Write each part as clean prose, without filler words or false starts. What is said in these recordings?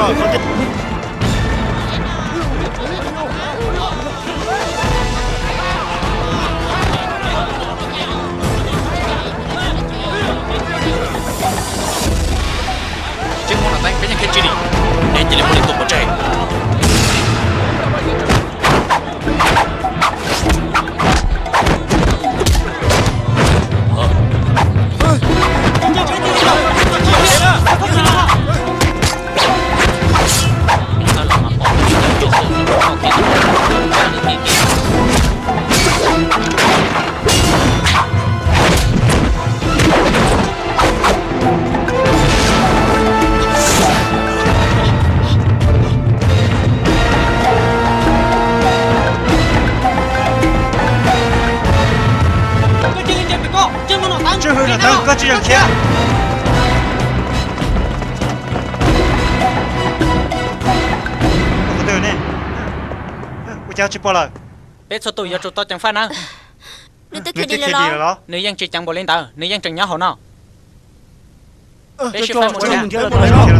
Chứ muốn là tay cái nhân kia chỉ đi để chỉ là một liên tục của trẻ. Có chuyện kia. Có từ này. Ủa cháu chỉ bỏ lại. Bé số tuổi giờ tụi tôi chẳng phải nào. Nếu tôi kia đi là lo. Nếu dân chỉ chẳng bỏ lên tờ, nếu dân chẳng nhớ hổ nào. Bé chỉ phải một Cho nhà. mình theo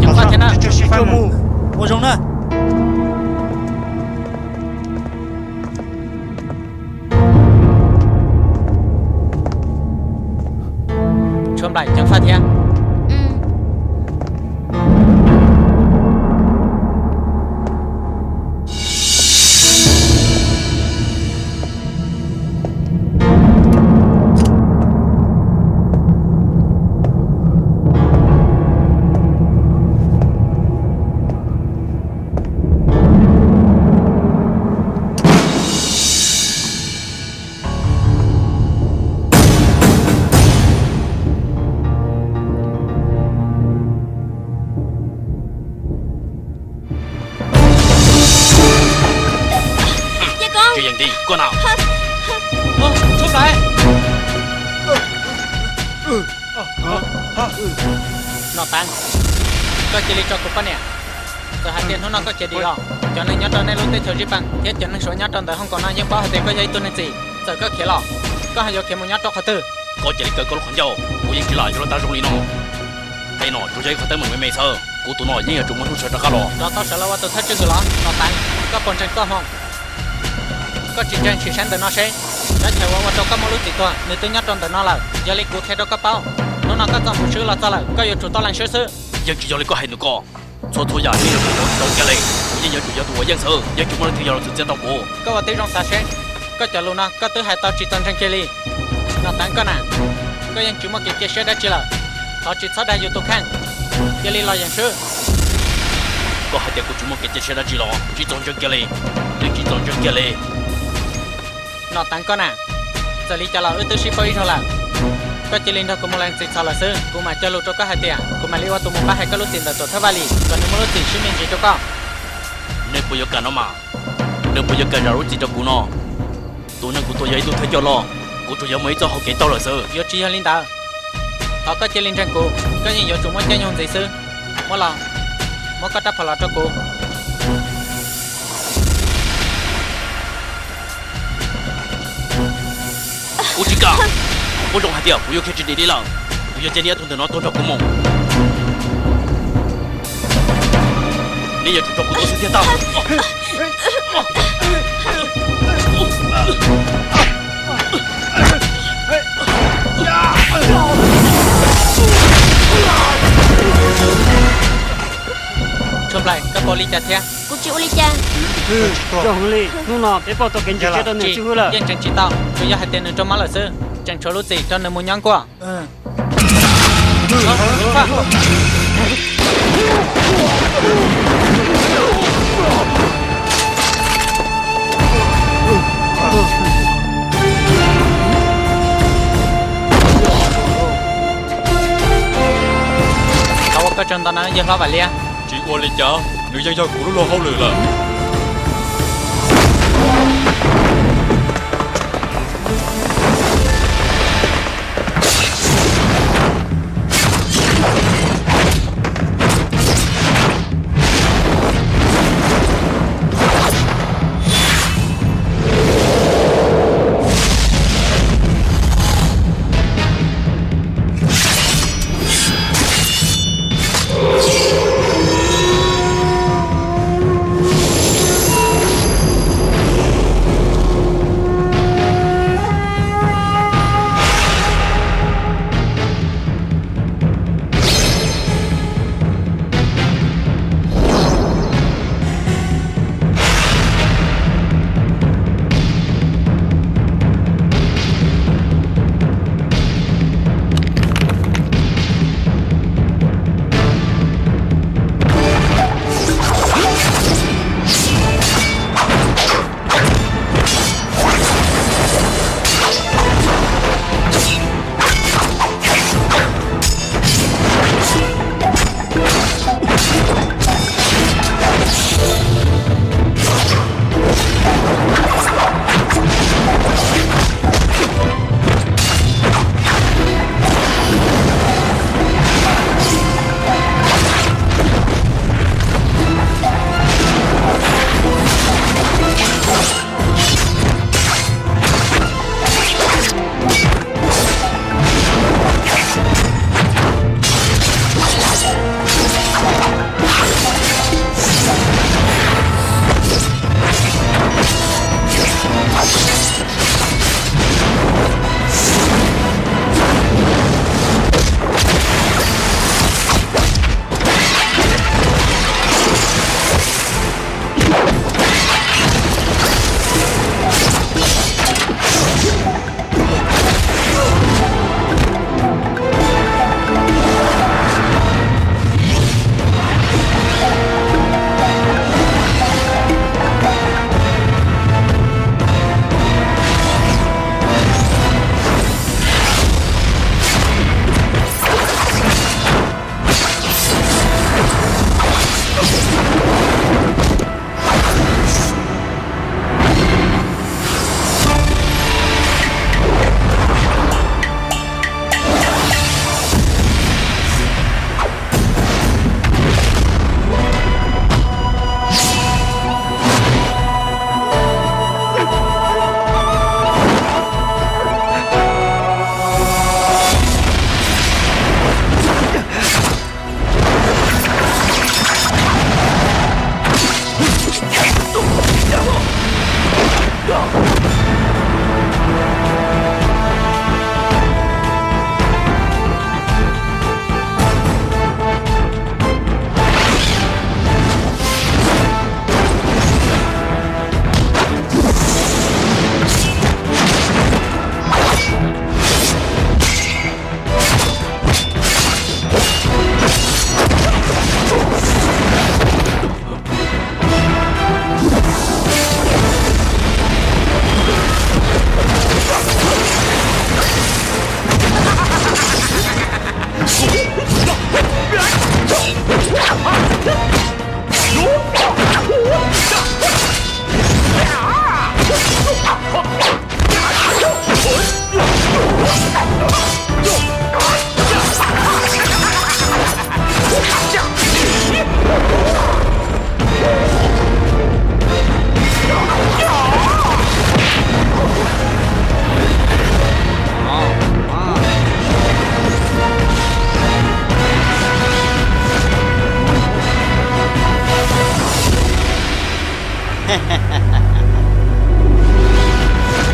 Chẳng phải thế nào. Cho mù. Một giống nữa. Chôm lại chẳng phải thế. Đi, con nào? Chôm lại. Nó tăng. Có chỉ lý cho cô nè. Giờ hai tiền nó có chỉ đi rồi. Cho nên nhớ cho nên lúc tới chơi bằng. Thế cho nên số nhớ trong đời không còn ai nhớ bao thì có giấy tôi nên gì. Giờ có kia lọ. Có hai giờ kia một nhớ cho họ tư. Có chỉ lý cơ có khoản dầu. Cô yên chỉ lại cho nó ta rung đi nó. Hay nó chú giấy có tới mình mày sơ. Cô tụi nó yên ở trong một chỗ sợ đó. Đó tao sợ là tôi thấy chưa rồi. Nó tăng. Có còn trên có không? Có chỉ trên chỉ sáng từ nó sẽ đã chạy qua trong các món lúc tiền toàn nếu tôi nhắc trong từ nó là giờ lấy cụ thể đó các bao nó có trong một số là sao là có yêu chủ tao làm sơ sơ dân chủ giờ lấy có hay nữa co số nhà đi được đầu cái này bây giờ chủ giờ tụi dân sự dân chủ muốn thì giờ là sự tao của có vào tới trong xã sẽ có chờ luôn nó có tới hai tao chỉ toàn trên kia đi nó tăng có nè có dân chủ mà kia sẽ đã chỉ là họ chỉ sát đại yêu tụ khang kia đi là dân sự có hai tiền của chủ muốn kia sẽ đã chỉ lo chỉ toàn trên kia đi chỉ toàn trên kia đi nó tăng con à giờ lý cho là ước tư ship ấy thôi là có chỉ linh thôi cũng một lần xịt sao là sư cũng mà cho lụt cho các hai tiền cũng mà lý qua tụi một ba hai cái lụt tiền tại tổ tháp vali còn nếu một lụt tiền ship mình chỉ cho con nên bây giờ cả nó mà nên bây giờ cả rồi chỉ cho cụ nó tụi nó của tôi giấy tôi thấy cho lo cụ tôi giấy mấy cho họ kể tao là sư giờ chỉ cho linh tao họ có chỉ linh trên cụ có những giờ chúng muốn chơi nhung gì sư mỗi lần mỗi cái đáp phải là cho cụ Uchika,我仲係啲啊，不要企住你啲啦，不要將呢一桶電腦當作古夢。你也做不到時間到。chụp lại các bò ly chặt thế Cô chịu ly cha. Chồng ly, nu nọ cái bao tao kiến chỉ cho nên chịu là. dân chẳng chỉ tao bây giờ hai tên trong má là sư chẳng cho lúc gì cho nên muốn nhang qua tao có chân tao nói giờ lo vậy lia Chị qua lên chợ, người dân cho của nó lo hao lừa là.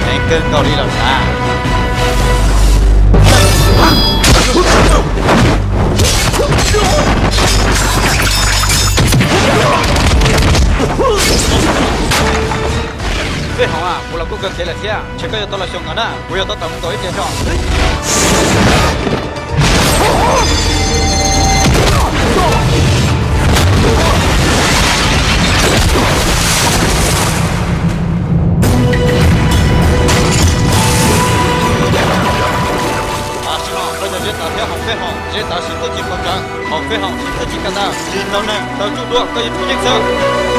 Anh cưng cậu đi làm sao? Thế hả? Bố làm cũng cần thế là thế à? Chỉ có tôi là xong ngắn à? Bố tôi tầm tối tiền cho. Giết tao theo hỏng phê hỏng, giết tao xin tôi chỉ còn trắng, hỏng phê hỏng xin tôi chỉ cả ta, xin tao này, tao chịu đua, tao yên phú nhanh sơ.